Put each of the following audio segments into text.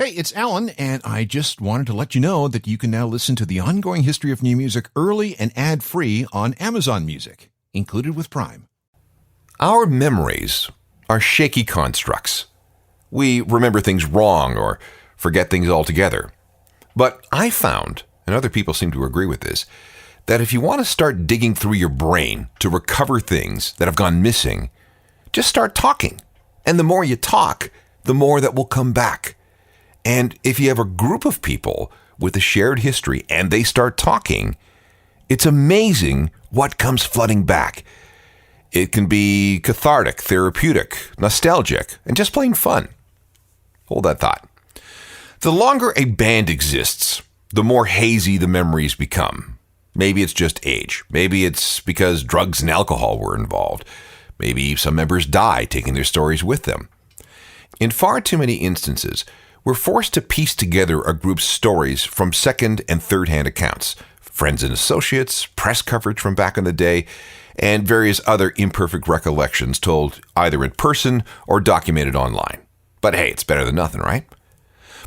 Hey, it's Alan, and I just wanted to let you know that you can now listen to the ongoing history of new music early and ad-free on Amazon Music, included with Prime. Our memories are shaky constructs. We remember things wrong or forget things altogether. But I found, and other people seem to agree with this, that if you want to start digging through your brain to recover things that have gone missing, just start talking. And the more you talk, the more that will come back. And if you have a group of people with a shared history and they start talking, it's amazing what comes flooding back. It can be cathartic, therapeutic, nostalgic, and just plain fun. Hold that thought. The longer a band exists, the more hazy the memories become. Maybe it's just age. Maybe it's because drugs and alcohol were involved. Maybe some members die, taking their stories with them. In far too many instances, we're forced to piece together a group's stories from second and third-hand accounts, friends and associates, press coverage from back in the day, and various other imperfect recollections told either in person or documented online. But hey, it's better than nothing, right?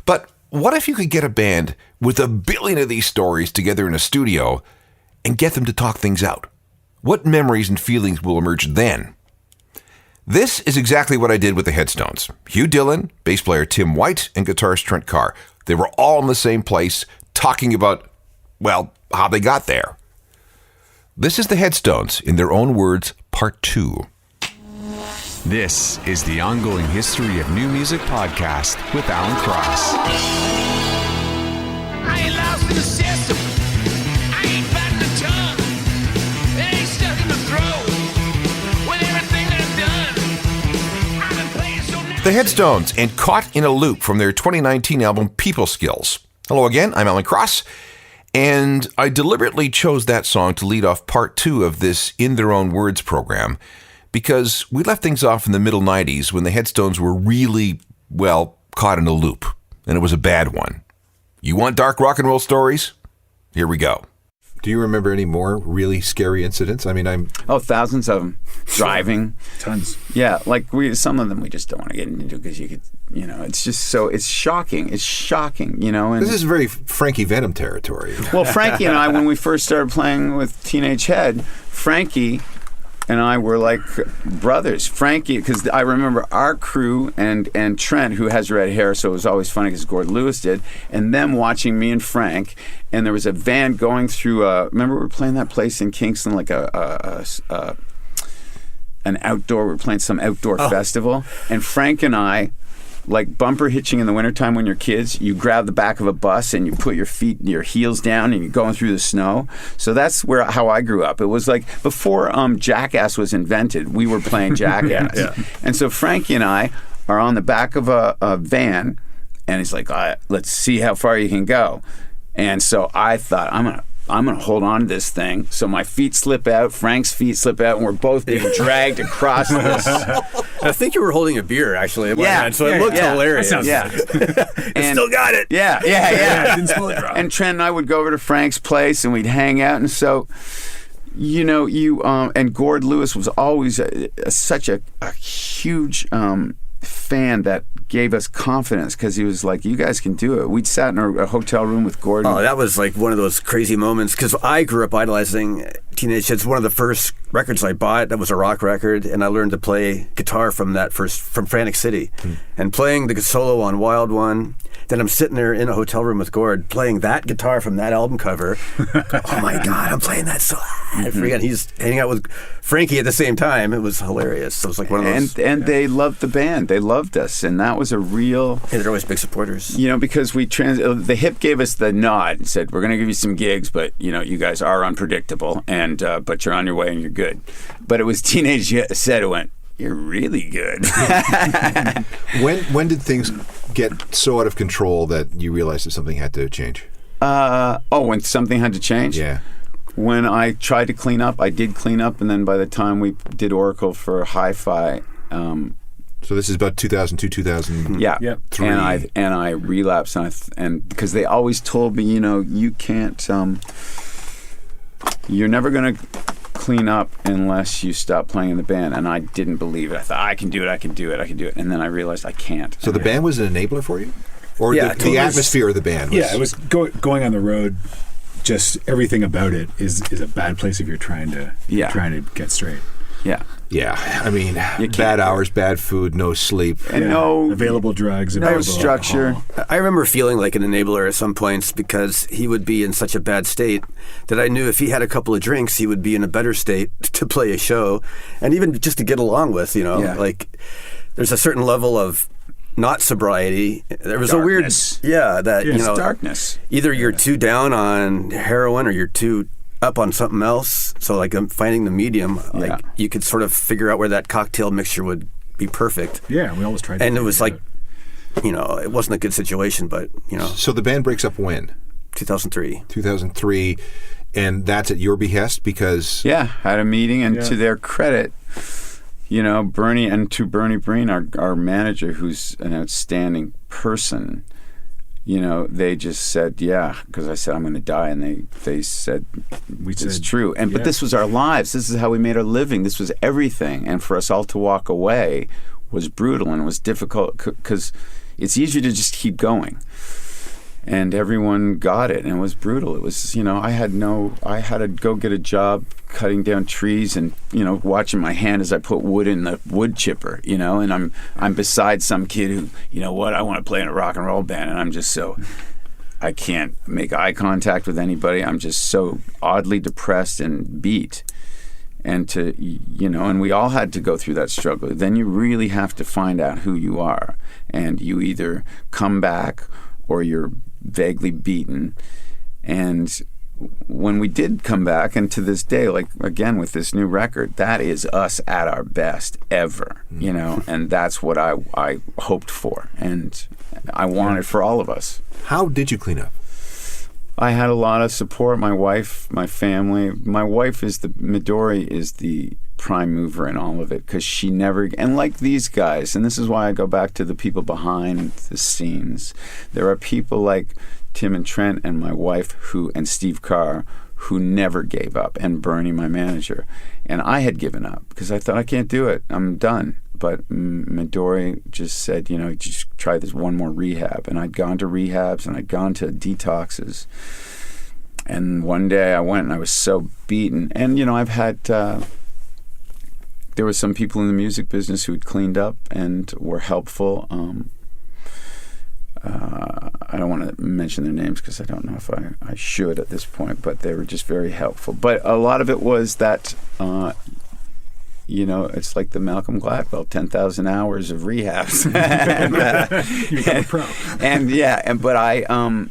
But what if you could get a band with 1 billion of these stories together in a studio and get them to talk things out? What memories and feelings will emerge then? This is exactly what I did with the Headstones. Hugh Dillon, bass player Tim White, and guitarist Trent Carr. They were all in the same place talking about, well, how they got there. This is the Headstones, in their own words, Part 2. This is the Ongoing History of New Music podcast with Alan Cross. I ain't lost in the system. I ain't back the tongue. It ain't stuck in the throat. With everything that I've done, I've been playing so now. The Headstones and Caught in a Loop from their 2019 album People Skills. Hello again, I'm Alan Cross, and I deliberately chose that song to lead off Part 2 of this In Their Own Words program because we left things off in the middle 90s when the Headstones were really, well, caught in a loop, and it was a bad one. You want dark rock and roll stories? Here we go. Do you remember any more really scary incidents? I mean, thousands of them. Driving. Tons. Yeah, some of them we just don't want to get into because you could, it's just it's shocking. It's shocking, And, this is very Frankie Venom territory. Well, Frankie and I, when we first started playing with Teenage Head, Frankie and I were like brothers. Frankie, because I remember our crew and Trent, who has red hair, so it was always funny because Gord Lewis did, and them watching me and Frank, and there was a van going through, remember we were playing that place in Kingston, like an outdoor, we were playing some outdoor festival, and Frank and I, like bumper hitching in the wintertime when you're kids, you grab the back of a bus and you put your heels down and you're going through the snow. So that's how I grew up. It was like before Jackass was invented, we were playing Jackass. Yeah. And so Frankie and I are on the back of a van, and he's like, let's see how far you can go. And so I thought, I'm gonna hold on to this thing. So my feet slip out, Frank's feet slip out, and we're both being dragged across this. I think you were holding a beer, actually, in my hand, so it looked hilarious. And still got it. Yeah. Didn't smell it drop. And Trent and I would go over to Frank's place, and we'd hang out. And so, and Gord Lewis was always such a huge fan that gave us confidence because he was like, you guys can do it. We'd sat in a hotel room with Gordon. Oh, that was like one of those crazy moments because I grew up idolizing Teenage Head. It's one of the first records I bought that was a rock record, and I learned to play guitar from Frantic City. And playing the solo on Wild One, then I'm sitting there in a hotel room with Gord playing that guitar from that album cover. Oh my God, I'm playing that so I forget. He's hanging out with Frankie at the same time. It was hilarious. It was like one of those. And they loved the band. They loved us, and that was a real. And they're always big supporters. Because the Hip gave us the nod and said, we're going to give you some gigs, but you guys are unpredictable, and but you're on your way and you're good. But it was Teenage Head who went, you're really good. When did things get so out of control that you realized that something had to change? When something had to change? Yeah. When I tried to clean up, I did clean up, and then by the time we did Oracle for Hi-Fi... so this is about 2002, 2003. Yeah. Yep. And I relapsed, and because they always told me, you can't... you're never going to clean up unless you stop playing in the band, and I didn't believe it. I thought, I can do it, and then I realized I can't. So the band was an enabler for you? Or Yeah, the totally. atmosphere of the band was... Yeah, it was going on the road. Just everything about it is a bad place if you're trying to get straight. Yeah. Yeah, I mean, can't bad do hours, bad food, no sleep. And no available drugs, no available structure. alcohol. I remember feeling like an enabler at some points because he would be in such a bad state that I knew if he had a couple of drinks, he would be in a better state to play a show and even just to get along with, Yeah. Like there's a certain level of not sobriety. There was Darkness. a weird, It's darkness. either you're too down on heroin or you're too up on something else. So like I'm finding the medium, like you could sort of figure out where that cocktail mixture would be perfect. Yeah, we always tried to And it figure was it like, out. it wasn't a good situation, but, So the band breaks up when? 2003. 2003, and that's at your behest because... Yeah, had a meeting, and to their credit, Bernie Breen, our manager, who's an outstanding person, they just said, because I said I'm going to die, and they said it's said, true. But this was our lives. This is how we made our living. This was everything. And for us all to walk away was brutal, and it was difficult because it's easier to just keep going. And everyone got it, and it was brutal. It was, I had to go get a job cutting down trees and, watching my hand as I put wood in the wood chipper, and I'm beside some kid who, I want to play in a rock and roll band, and I'm just so, I can't make eye contact with anybody. I'm just so oddly depressed and beat. And and we all had to go through that struggle. Then you really have to find out who you are, and you either come back or you're vaguely beaten. And when we did come back, and to this day, like again with this new record, that is us at our best ever, and that's what I hoped for, and I wanted for all of us. How did you clean up? I had a lot of support. My wife, my family. My wife Midori is the prime mover in all of it, because she never, and like these guys, and this is why I go back to the people behind the scenes. There are people like Tim and Trent and my wife and Steve Carr who never gave up, and Bernie, my manager. And I had given up because I thought, I can't do it. I'm done. But Midori just said, just try this one more rehab. And I'd gone to rehabs and I'd gone to detoxes. And one day I went and I was so beaten. And, I've had, there were some people in the music business who had cleaned up and were helpful. I don't want to mention their names because I don't know if I should at this point, but they were just very helpful. But a lot of it was that, it's like the Malcolm Gladwell, 10,000 hours of rehabs. You become a pro. But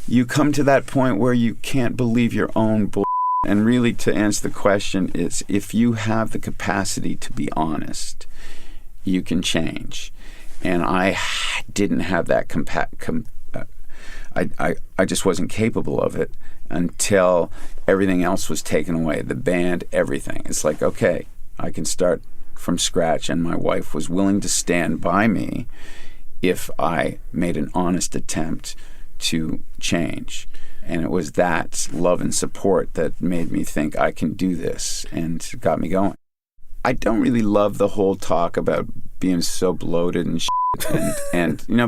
you come to that point where you can't believe your own bull. And really, to answer the question, is if you have the capacity to be honest, you can change. And I didn't have that I just wasn't capable of it until everything else was taken away, the band, everything. It's like, okay, I can start from scratch, and my wife was willing to stand by me if I made an honest attempt to change. And it was that love and support that made me think I can do this and got me going. I don't really love the whole talk about being so bloated and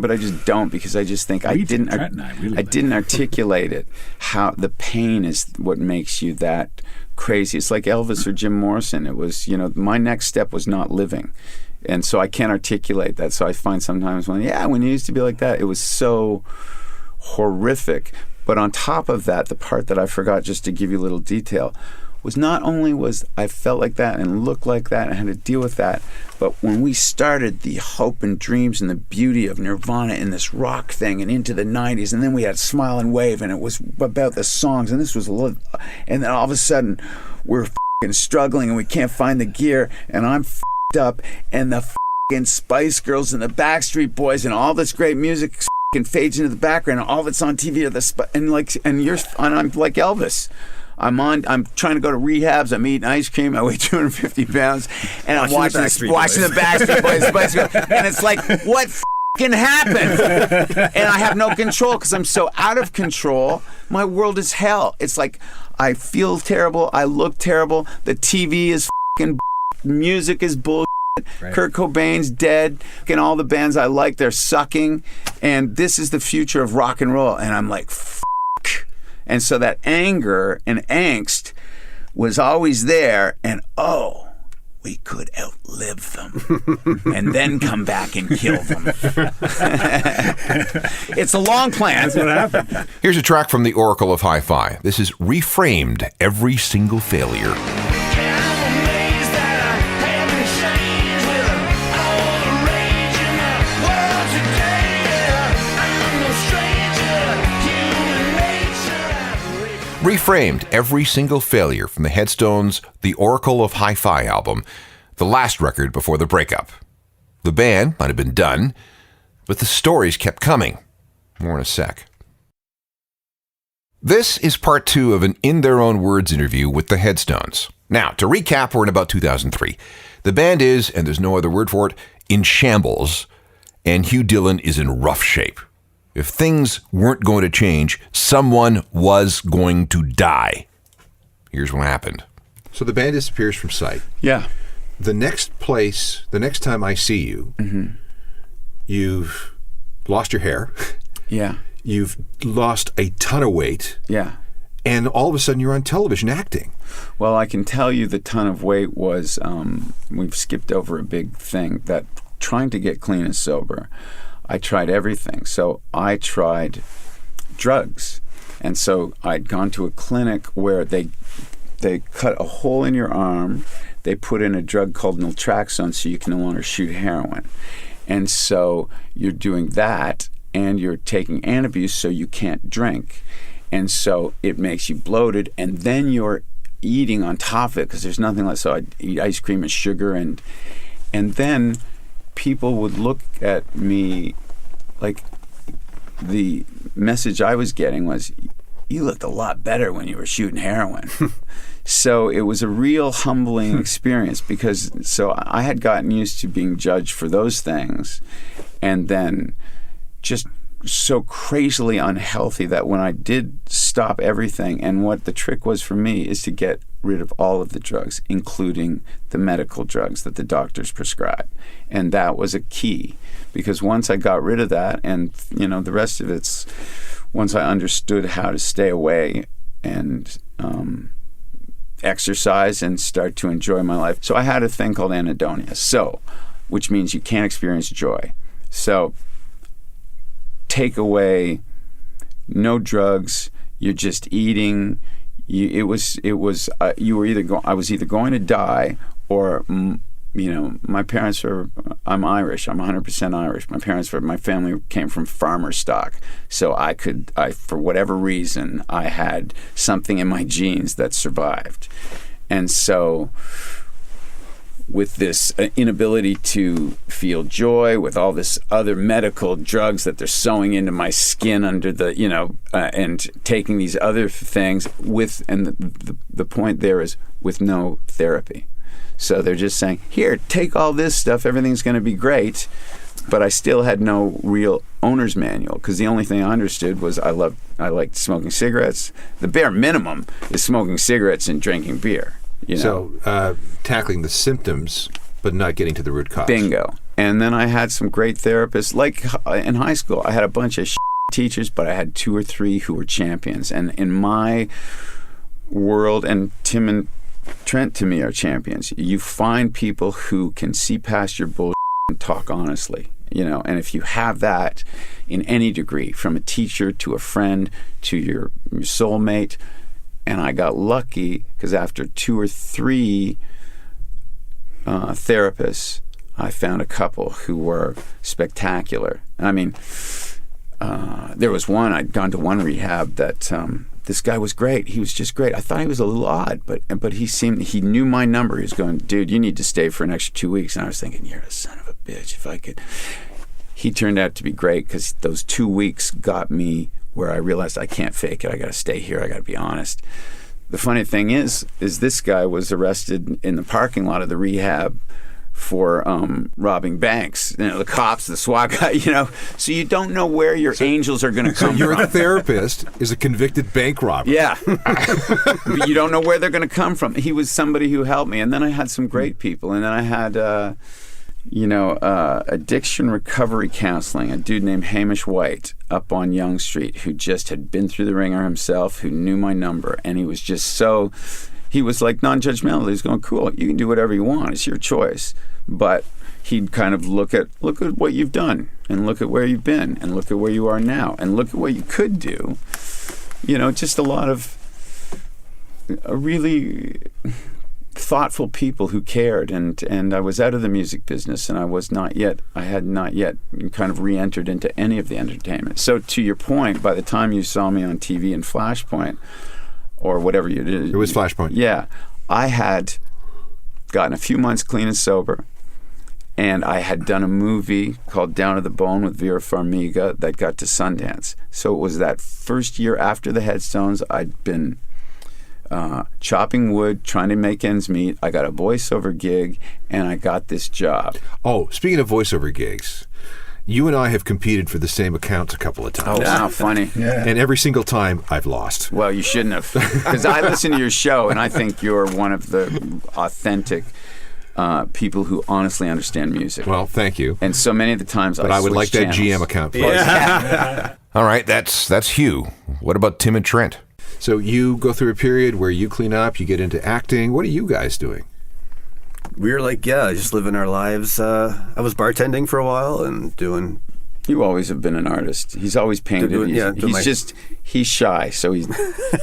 but I just don't, because I just think I didn't articulate it. How the pain is what makes you that crazy. It's like Elvis or Jim Morrison. It was, my next step was not living. And so I can't articulate that. So I find sometimes when you used to be like that, it was so horrific. But on top of that, the part that I forgot, just to give you a little detail, was not only was I felt like that and looked like that and had to deal with that, but when we started the hope and dreams and the beauty of Nirvana in this rock thing and into the 90s, and then we had Smile and Wave, and it was about the songs, and this was and then all of a sudden we're f***ing struggling and we can't find the gear, and I'm f***ed up, and the f***ing Spice Girls and the Backstreet Boys and all this great music f***ing fades into the background, and all of it's on TV, and I'm like Elvis. I'm trying to go to rehabs. I'm eating ice cream. I weigh 250 pounds, and I'm watching the Backstreet Boys, and it's like, what f***ing happened? And I have no control because I'm so out of control. My world is hell. It's like I feel terrible. I look terrible. The TV is f***ing music is bull. Right. Kurt Cobain's dead, and all the bands I like, they're sucking, and this is the future of rock and roll. And I'm like, fuck. And so that anger and angst was always there, and we could outlive them and then come back and kill them. It's a long plan. That's what happened. Here's a track from the Oracle of Hi-Fi. This is Reframed Every Single Failure. Reframed Every Single Failure from the Headstones' The Oracle of Hi-Fi album, the last record before the breakup. The band might have been done, but the stories kept coming. More in a sec. This is part 2 of an In Their Own Words interview with the Headstones. Now, to recap, we're in about 2003. The band is, and there's no other word for it, in shambles, and Hugh Dillon is in rough shape. If things weren't going to change, someone was going to die. Here's what happened. So the band disappears from sight. Yeah. The next time I see you, you've lost your hair. Yeah. You've lost a ton of weight. Yeah. And all of a sudden you're on television acting. Well, I can tell you the ton of weight was, we've skipped over a big thing, that trying to get clean and sober. I tried everything. So I tried drugs. And so I'd gone to a clinic where they cut a hole in your arm. They put in a drug called naltrexone so you can no longer shoot heroin. And so you're doing that, and you're taking antabuse so you can't drink. And so it makes you bloated, and then you're eating on top of it because there's nothing left. So I'd eat ice cream and sugar, and then people would look at me like the message I was getting was, you looked a lot better when you were shooting heroin. So it was a real humbling experience because I had gotten used to being judged for those things, and then just so crazily unhealthy that when I did stop everything, and what the trick was for me is to get rid of all of the drugs, including the medical drugs that the doctors prescribe. And that was a key, because once I got rid of that, and the rest of it's once I understood how to stay away and exercise and start to enjoy my life. So I had a thing called anhedonia, which means you can't experience joy. So take away, no drugs, you're just eating. I was either going to die, or my parents were. I'm Irish. I'm 100% Irish. My family came from farmer stock, so I for whatever reason I had something in my genes that survived, and so with this inability to feel joy, with all this other medical drugs that they're sewing into my skin under the, and taking these other things the point there is with no therapy. So they're just saying, here, take all this stuff, everything's going to be great. But I still had no real owner's manual, because the only thing I understood was I liked smoking cigarettes. The bare minimum is smoking cigarettes and drinking beer. So tackling the symptoms, but not getting to the root cause. Bingo. And then I had some great therapists. Like in high school, I had a bunch of teachers, but I had 2 or 3 who were champions. And in my world, and Tim and Trent to me are champions, you find people who can see past your bullshit and talk honestly. And if you have that in any degree, from a teacher to a friend to your soulmate. And I got lucky because after 2 or 3 therapists, I found a couple who were spectacular. I mean, there was one, I'd gone to one rehab that this guy was great. He was just great. I thought he was a little odd, but he knew my number. He was going, dude, you need to stay for an extra 2 weeks. And I was thinking, you're a son of a bitch. If I could. He turned out to be great because those 2 weeks got me where I realized I can't fake it. I got to stay here. I got to be honest. The funny thing is this guy was arrested in the parking lot of the rehab for robbing banks. The cops, the SWAT guy, So you don't know where your angels are going to come from. Your therapist is a convicted bank robber. Yeah. But you don't know where they're going to come from. He was somebody who helped me. And then I had some great people. And then I had addiction recovery counseling, a dude named Hamish White up on Yonge Street who just had been through the ringer himself, who knew my number, and he was just he was like non-judgmental. He was going, cool, you can do whatever you want. It's your choice. But he'd kind of look at what you've done, and look at where you've been, and look at where you are now, and look at what you could do. Just a lot of really thoughtful people who cared, and I was out of the music business, and I had not yet kind of re-entered into any of the entertainment. So to your point, by the time you saw me on TV in Flashpoint, or whatever you did, It was Flashpoint. Yeah, I had gotten a few months clean and sober, and I had done a movie called Down to the Bone with Vera Farmiga that got to Sundance. So it was that first year after the Headstones. I'd been chopping wood, trying to make ends meet. I got a voiceover gig, and I got this job. Oh, speaking of voiceover gigs, you and I have competed for the same accounts a couple of times. Oh, wow, funny. Yeah. And every single time, I've lost. Well, you shouldn't have, because I listen to your show, and I think you're one of the authentic people who honestly understand music. Well, thank you. And so many of the times But I would like that GM account, please. Yeah. All right, that's Hugh. What about Tim and Trent? So you go through a period where you clean up, you get into acting. What are you guys doing? We were just living our lives. I was bartending for a while and doing... You always have been an artist. He's always painted. He's shy, so he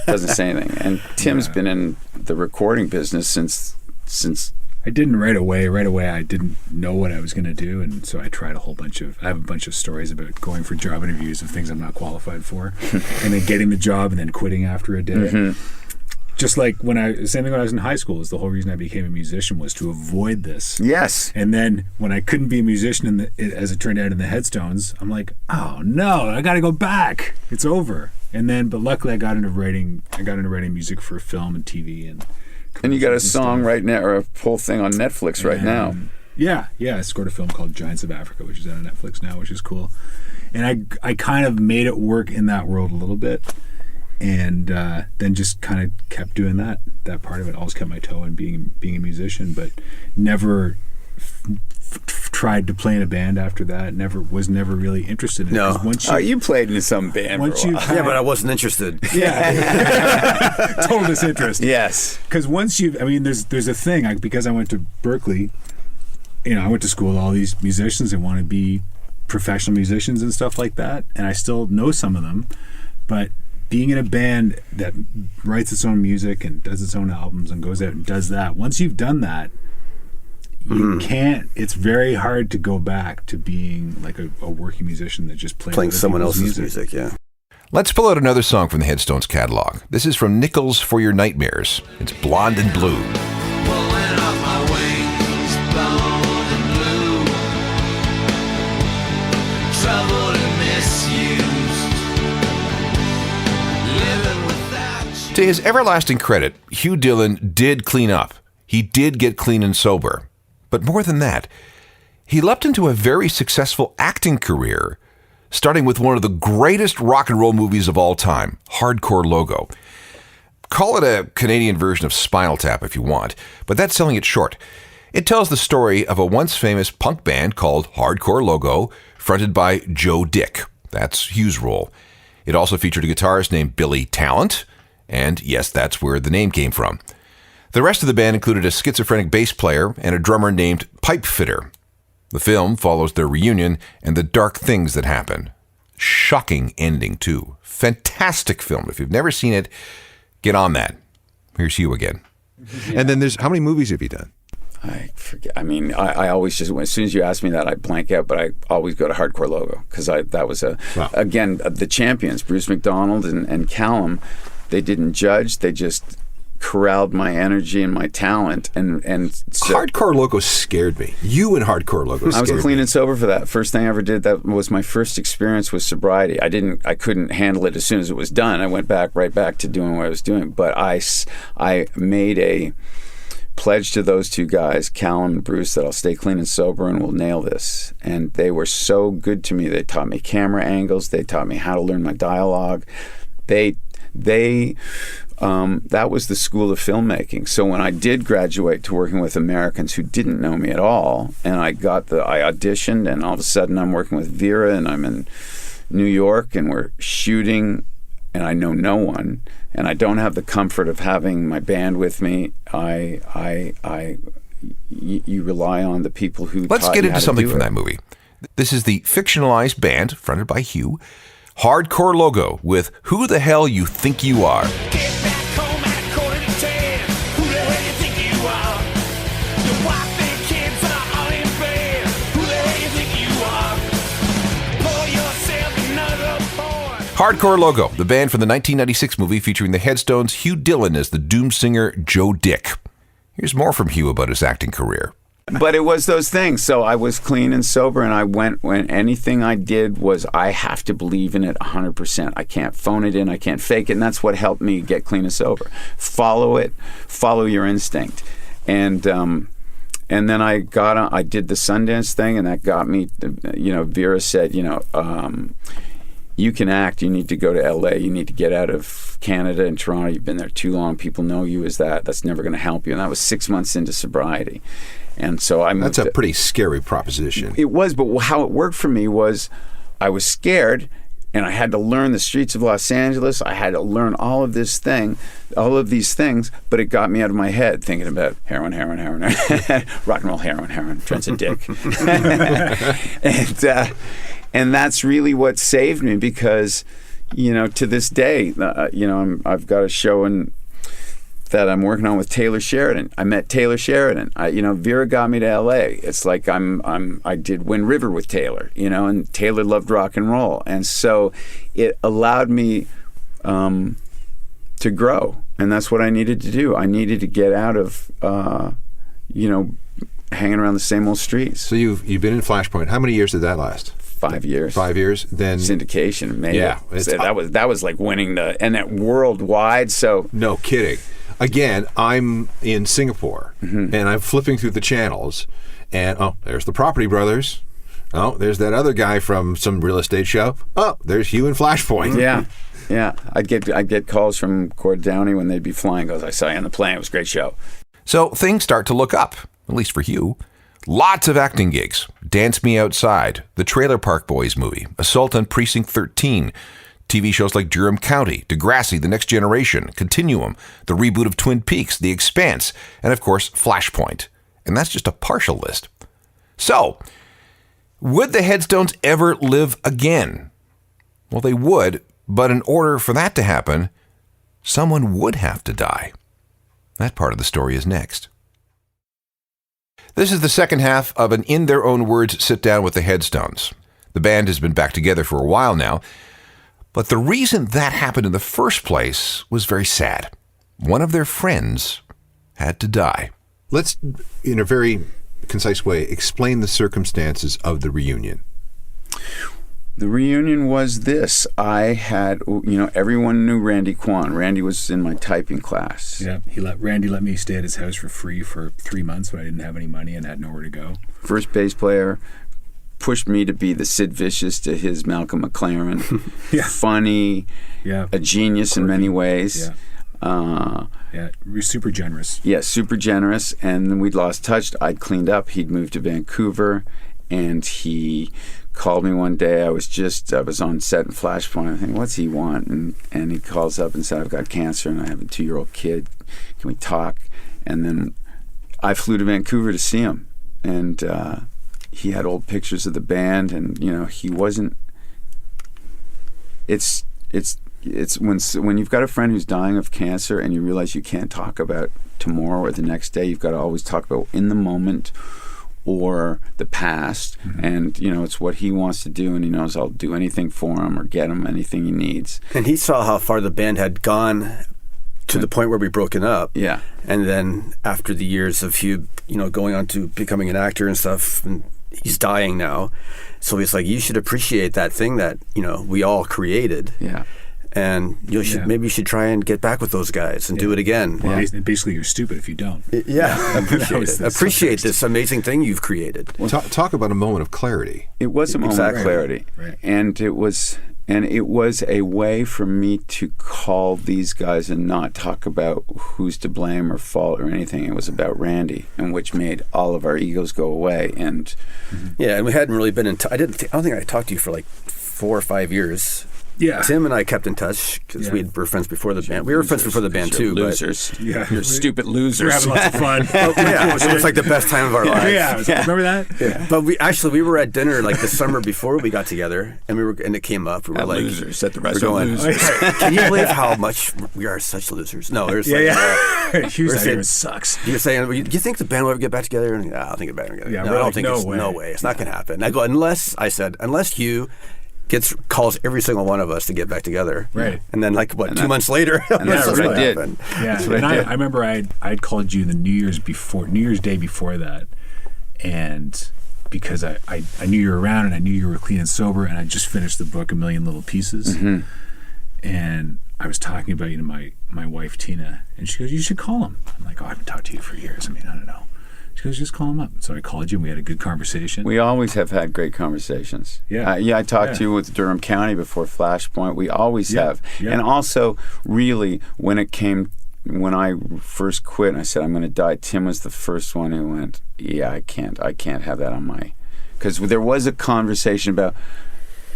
doesn't say anything. And Tim's been in the recording business since I didn't right away. Right away, I didn't know what I was going to do, and so I tried I have a bunch of stories about going for job interviews of things I'm not qualified for, and then getting the job and then quitting after a day. Mm-hmm. Just like same thing when I was in high school. Is the whole reason I became a musician was to avoid this. Yes. And then when I couldn't be a musician as it turned out in the Headstones, I'm like, oh no, I got to go back. It's over. But luckily I got into writing music for film and TV and you got a song right now, or a whole thing on Netflix right now. Yeah. I scored a film called Giants of Africa, which is out on Netflix now, which is cool. And I kind of made it work in that world a little bit. And then just kind of kept doing that part of it. Always kept my toe in being a musician, but never tried to play in a band after that. Was never really interested in it. No. You played in some band Yeah, but I wasn't interested. Yeah. Total disinterest. Yes. Because there's a thing, because I went to Berkeley, I went to school with all these musicians and want to be professional musicians and stuff like that, and I still know some of them, but being in a band that writes its own music and does its own albums and goes out and does that, once you've done that, you can't, it's very hard to go back to being like a working musician that just playing someone else's music. Yeah. Let's pull out another song from the Headstones catalog. This is from Nichols for Your Nightmares. It's Blonde and Blue. Pulling off my wings, blonde and blue. Troubled and misused. Living without you. To his everlasting credit, Hugh Dillon did clean up. He did get clean and sober. But more than that, he leapt into a very successful acting career, starting with one of the greatest rock and roll movies of all time, Hardcore Logo. Call it a Canadian version of Spinal Tap if you want, but that's selling it short. It tells the story of a once famous punk band called Hardcore Logo, fronted by Joe Dick. That's Hugh's role. It also featured a guitarist named Billy Talent, and yes, that's where the name came from. The rest of the band included a schizophrenic bass player and a drummer named Pipe Fitter. The film follows their reunion and the dark things that happen. Shocking ending, too. Fantastic film. If you've never seen it, get on that. Here's Hugh again. And then how many movies have you done? I forget. I always just, as soon as you ask me that, I blank out, but I always go to Hardcore Logo, because that was again, the champions, Bruce McDonald and Callum. They didn't judge. They just corralled my energy and my talent, and so Hardcore Logo scared me. You and Hardcore Logo scared me. I was clean and sober for that. First thing I ever did, that was my first experience with sobriety. I couldn't handle it as soon as it was done. I went right back to doing what I was doing. But I made a pledge to those two guys, Callum and Bruce, that I'll stay clean and sober and we'll nail this. And they were so good to me. They taught me camera angles. They taught me how to learn my dialogue. They that was the school of filmmaking. So when I did graduate to working with Americans who didn't know me at all, and I auditioned, and all of a sudden I'm working with Vera, and I'm in New York, and we're shooting, and I know no one, and I don't have the comfort of having my band with me. You rely on the people who. Let's get into something from that movie. This is the fictionalized band fronted by Hugh. Hardcore logo with "Who the Hell You Think You Are." Get back home at 10:15. Who the hell you think you are? Your wife and kids are all in bed. Who the hell you think you are? Pour yourself another boy. Hardcore logo, the band from the 1996 movie featuring the Headstones, Hugh Dillon as the doom singer Joe Dick. Here's more from Hugh about his acting career. But it was those things. So I was clean and sober, and I went when anything I did was I have to believe in it 100%. I can't phone it in. I can't fake it. And that's what helped me get clean and sober. Follow it. Follow your instinct. And then I did the Sundance thing, and that got me. Vera said, you can act. You need to go to L.A. You need to get out of Canada and Toronto. You've been there too long. People know you as that. That's never going to help you. And that was 6 months into sobriety. And so I moved. That's a pretty scary proposition. It was, but how it worked for me was I was scared, and I had to learn the streets of Los Angeles. I had to learn all of these things, but it got me out of my head thinking about heroin, rock and roll, heroin, Trent's a dick. And that's really what saved me because, to this day, I've got a show that I'm working on with Taylor Sheridan. I met Taylor Sheridan. Vera got me to L.A. It's like I did Wind River with Taylor, and Taylor loved rock and roll, and so it allowed me to grow, and that's what I needed to do. I needed to get out of, hanging around the same old streets. So you've been in Flashpoint. How many years did that last? 5 years. 5 years. Then syndication, maybe. Yeah, so that was like winning and that worldwide. So no kidding. Again, I'm in Singapore, and I'm flipping through the channels, and there's the Property Brothers. Oh, there's that other guy from some real estate show. Oh, there's Hugh in Flashpoint. Yeah. I'd get calls from Cord Downey when they'd be flying. Goes, I saw you on the plane. It was a great show. So things start to look up, at least for Hugh. Lots of acting gigs. Dance Me Outside, the Trailer Park Boys movie, Assault on Precinct 13, TV shows like Durham County, Degrassi, The Next Generation, Continuum, the reboot of Twin Peaks, The Expanse, and of course, Flashpoint. And that's just a partial list. So, would the Headstones ever live again? Well, they would, but in order for that to happen, someone would have to die. That part of the story is next. This is the second half of an In Their Own Words sit-down with the Headstones. The band has been back together for a while now, but the reason that happened in the first place was very sad. One of their friends had to die. Let's, in a very concise way, explain the circumstances of the reunion. The reunion was this. I had, everyone knew Randy Kwan. Randy was in my typing class. Yeah, Randy let me stay at his house for free for 3 months when I didn't have any money and had nowhere to go. First bass player, pushed me to be the Sid Vicious to his Malcolm McLaren. Yeah. Funny, a genius in many ways. Yeah, super generous. Yeah, super generous. And then we'd lost touch. I'd cleaned up. He'd moved to Vancouver, and he called me one day. I was on set in Flashpoint. I think, what's he want? And he calls up and said, I've got cancer and I have a 2-year-old kid. Can we talk? And then I flew to Vancouver to see him. And he had old pictures of the band, and he wasn't. It's when you've got a friend who's dying of cancer and you realize you can't talk about tomorrow or the next day. You've got to always talk about in the moment or the past, and it's what he wants to do, and he knows I'll do anything for him or get him anything he needs. And he saw how far the band had gone to the point where we broken up. Yeah. And then after the years of Hugh, going on to becoming an actor and stuff, and he's dying now. So he's like, you should appreciate that thing that, we all created. Yeah. And maybe you should try and get back with those guys and do it again. Well, basically, you're stupid if you don't. Appreciate this amazing thing you've created. Talk about a moment of clarity. It was a moment of clarity. Right. And it was And it was a way for me to call these guys and not talk about who's to blame or fault or anything. It was about Randy, and which made all of our egos go away. And yeah, and we hadn't really been in touch. I don't think I talked to you for like 4 or 5 years. Yeah. Tim and I kept in touch because we were friends before the band. We were friends before the band too. Losers. Yeah. You're stupid losers. We're having lots of fun. Yeah, it was like the best time of our lives. Yeah. Remember that? Yeah. But we were at dinner like the summer before we got together, and it came up. We were like losers at the we're restaurant. going, Losers. can you believe how much we are such losers? No, there's Hughes saying, sucks. You're saying, do you think the band will ever get back together? And I don't think it'll get back together. Yeah, no, we're I don't like, think no it's way. It's not going to happen. I go, unless Hugh calls every single one of us to get back together. Right. And then 2 months later, And that's what I did. Yeah, and I remember I'd called you the New Year's Day before that, and because I knew you were around and I knew you were clean and sober, and I just finished the book A Million Little Pieces, and I was talking about you to my wife Tina, and she goes, "You should call him." I'm like, "Oh, I haven't talked to you for years. I mean, I don't know." She goes, "Just call him up." So I called you, and we had a good conversation. We always have had great conversations. Yeah. I talked to you with Durham County before Flashpoint. We always have. Yeah. And also, really, when I first quit and I said, I'm going to die, Tim was the first one who went, yeah, I can't have that on my... Because there was a conversation about,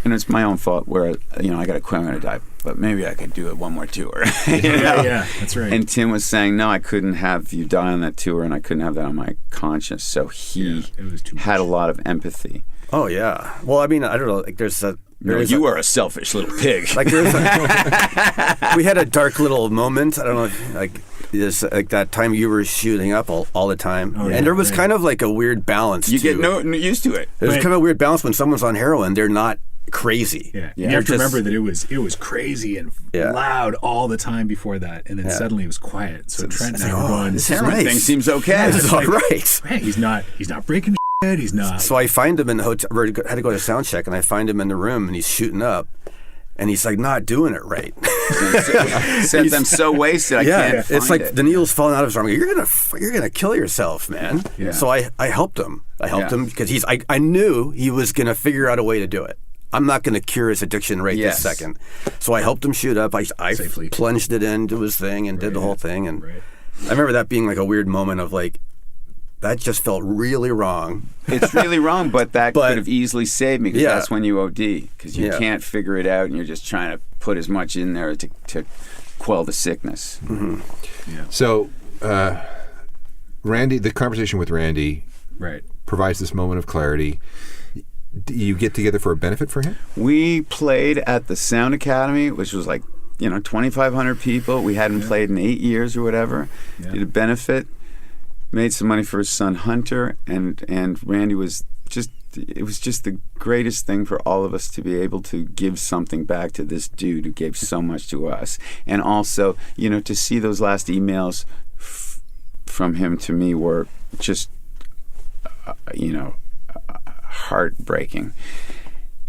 and it's my own fault, where, I got to quit, I'm going to die, but maybe I could do it one more tour. Yeah, that's right. And Tim was saying, no, I couldn't have you die on that tour, and I couldn't have that on my conscience. So he it was too had much. a lot of empathy. Oh yeah. Well, I mean, I don't know. Like, You are a selfish little pig. Like we had a dark little moment. I don't know, there's like that time you were shooting up all the time, and there was kind of like a weird balance. You get used to it. There's kind of a weird balance when someone's on heroin. They're not crazy. Yeah. You have to remember that it was crazy and loud all the time before that, and then suddenly it was quiet. So Trent and I were going, this heroin thing seems okay. This is all right. Hey, he's not breaking shit. He's not. So I find him in the hotel. We had to go to sound check, and I find him in the room, and he's shooting up, and he's like not doing it right. Set them so wasted. I can't find it's like it. the needle's falling out of his arm. You're gonna kill yourself, man. Yeah. So I helped him. I helped him because I knew he was gonna figure out a way to do it. I'm not going to cure his addiction this second. So I helped him shoot up. I Safely. plunged it into his thing and did the whole thing. And I remember that being like a weird moment of like, that just felt really wrong. It's really wrong, but that could have easily saved me, because that's when you OD, because you can't figure it out and you're just trying to put as much in there to quell the sickness. Mm-hmm. Yeah. So, Randy, the conversation with Randy provides this moment of clarity. Do you get together for a benefit for him? We played at the Sound Academy, which was like, 2,500 people. We hadn't played in 8 years or whatever. Yeah. Did a benefit, made some money for his son Hunter, and Randy was it was just the greatest thing for all of us to be able to give something back to this dude who gave so much to us. And also, to see those last emails from him to me were just, heartbreaking,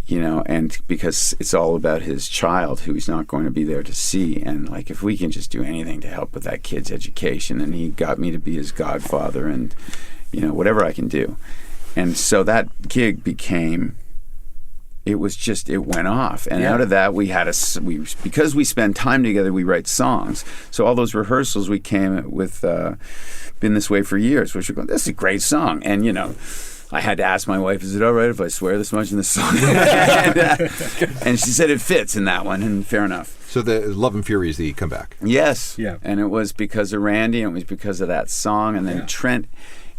and because it's all about his child who he's not going to be there to see. And like, if we can just do anything to help with that kid's education, and he got me to be his godfather, and whatever I can do. And so that gig became, it went off. And out of that, because we spend time together, we write songs. So all those rehearsals, we came with Been This Way for Years, which we're going, this is a great song. And, I had to ask my wife, is it all right if I swear this much in this song? and she said it fits in that one, and fair enough. So the Love and Fury is the comeback. Yes. Yeah. And it was because of Randy, and it was because of that song. And then Trent,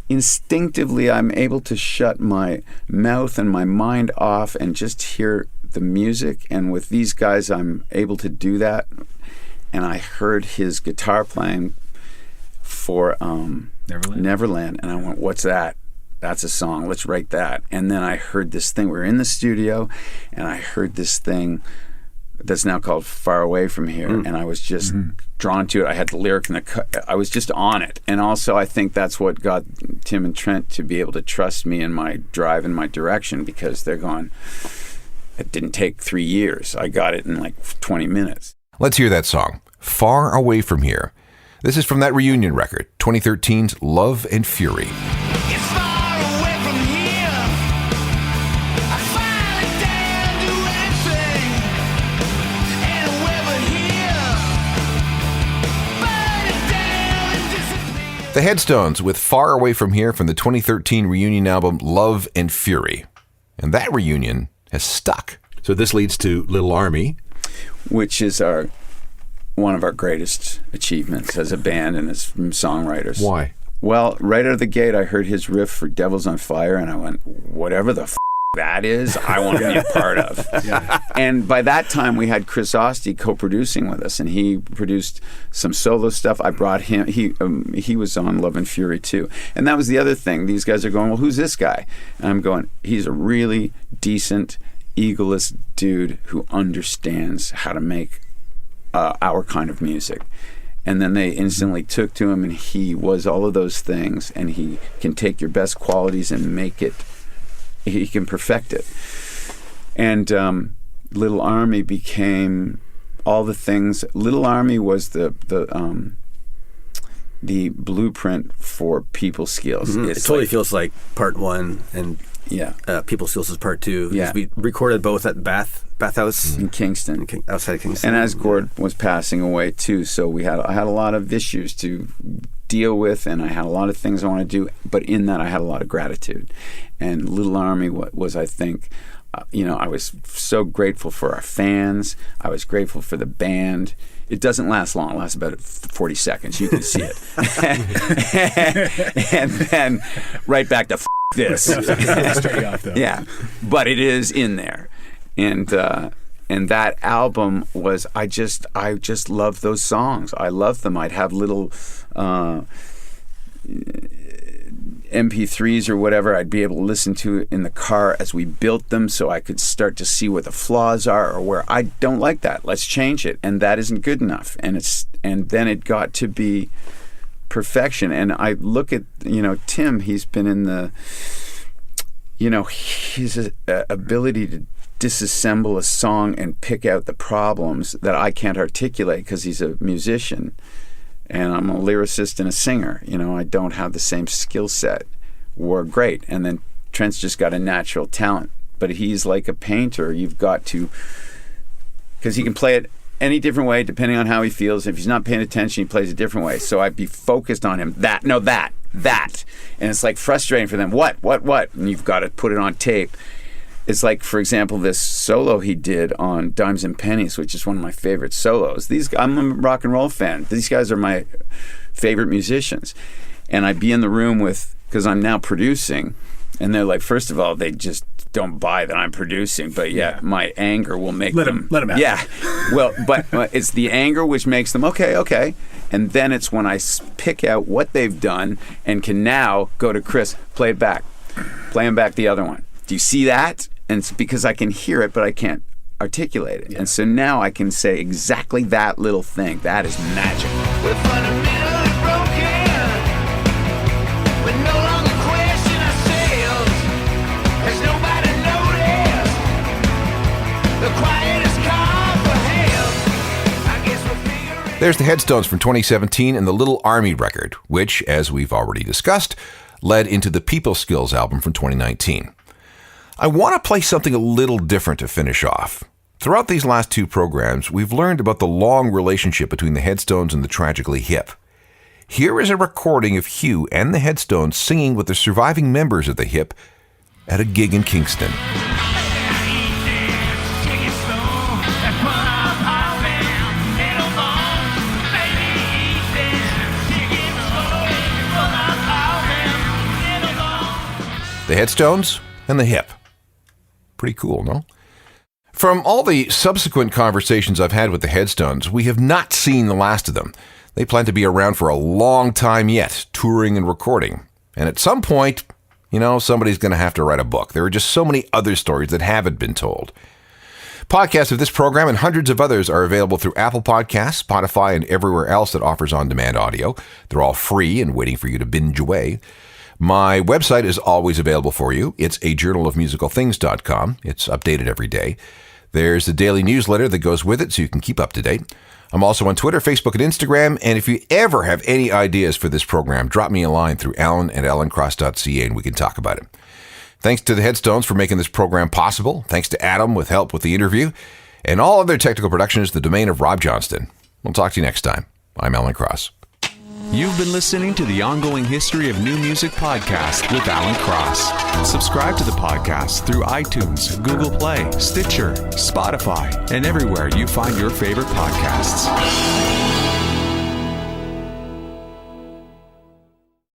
instinctively, I'm able to shut my mouth and my mind off and just hear the music. And with these guys, I'm able to do that. And I heard his guitar playing for Neverland. And I went, what's that? That's a song. Let's write that. And then I heard this thing. We were in the studio, and I heard this thing that's now called Far Away From Here. And I was just drawn to it. I had the lyric and I was just on it. And also, I think that's what got Tim and Trent to be able to trust me in my drive and my direction, because they're going, it didn't take 3 years. I got it in like 20 minutes. Let's hear that song, Far Away From Here. This is from that reunion record, 2013's Love and Fury. It's far away from here. I finally dare do anything. The Headstones with Far Away From Here from the 2013 reunion album Love and Fury. And that reunion has stuck. So this leads to Little Army, which is one of our greatest achievements as a band and as songwriters. Why? Well, right out of the gate, I heard his riff for Devils on Fire, and I went, whatever the that is, I want to be a part of. Yeah. And by that time, we had Chris Osti co-producing with us, and he produced some solo stuff. I brought him. He was on Love and Fury too, and that was the other thing. These guys are going, well, who's this guy? And I'm going, he's a really decent, egoless dude who understands how to make our kind of music. And then they instantly took to him, and he was all of those things, and he can take your best qualities and make it. He can perfect it. And Little Army became all the things. Little Army was the blueprint for People Skills. Mm-hmm. It totally feels like part one, and People Skills is part two. Yeah. We recorded both at Bathhouse in Kingston, outside of Kingston. and as Gord was passing away too, so I had a lot of issues to deal with, and I had a lot of things I want to do, but in that I had a lot of gratitude. And Little Army was, I think, I was so grateful for our fans. I was grateful for the band. It doesn't last long. It lasts about 40 seconds. You can see it. And then right back to this. Straight off, though. Yeah, but it is in there. And that album was, I just love those songs. I love them. I'd have little MP3s or whatever I'd be able to listen to in the car as we built them, so I could start to see where the flaws are or where I don't like that. Let's change it, and that isn't good enough. And then it got to be perfection. And I look at Tim. He's been in the his ability to disassemble a song and pick out the problems that I can't articulate because he's a musician. And I'm a lyricist and a singer. I don't have the same skill set. We're great. And then Trent's just got a natural talent. But he's like a painter. You've got to, because he can play it any different way depending on how he feels. If he's not paying attention, he plays a different way. So I'd be focused on him. That. And it's like frustrating for them. What? And you've got to put it on tape. It's like, for example, this solo he did on Dimes and Pennies, which is one of my favorite solos. I'm a rock and roll fan. These guys are my favorite musicians. And I'd be in the room because I'm now producing, and they're like, first of all, they just don't buy that I'm producing, but my anger will make them. Let them out. Yeah. Well, but it's the anger which makes them, okay. And then it's when I pick out what they've done and can now go to Chris, play it back. Play him back the other one. Do you see that? And it's because I can hear it, but I can't articulate it. Yeah. And so now I can say exactly that little thing. That is magic. We're fundamentally broken. We no longer question ourselves. Has nobody noticed? The quietest call for help. I guess we're figuring. There's the Headstones from 2017 and the Little Army record, which, as we've already discussed, led into the People Skills album from 2019. I want to play something a little different to finish off. Throughout these last two programs, we've learned about the long relationship between the Headstones and the Tragically Hip. Here is a recording of Hugh and the Headstones singing with the surviving members of the Hip at a gig in Kingston. The Headstones and the Hip. Pretty cool, no? From all the subsequent conversations I've had with the Headstones, we have not seen the last of them. They plan to be around for a long time yet, touring and recording. And at some point, somebody's going to have to write a book. There are just so many other stories that haven't been told. Podcasts of this program and hundreds of others are available through Apple Podcasts, Spotify, and everywhere else that offers on-demand audio. They're all free and waiting for you to binge away. My website is always available for you. It's ajournalofmusicalthings.com. It's updated every day. There's the daily newsletter that goes with it so you can keep up to date. I'm also on Twitter, Facebook, and Instagram. And if you ever have any ideas for this program, drop me a line through alan@alancross.ca and we can talk about it. Thanks to the Headstones for making this program possible. Thanks to Adam with help with the interview. And all other technical production is the domain of Rob Johnston. We'll talk to you next time. I'm Alan Cross. You've been listening to the Ongoing History of New Music podcast with Alan Cross. Subscribe to the podcast through iTunes, Google Play, Stitcher, Spotify, and everywhere you find your favorite podcasts.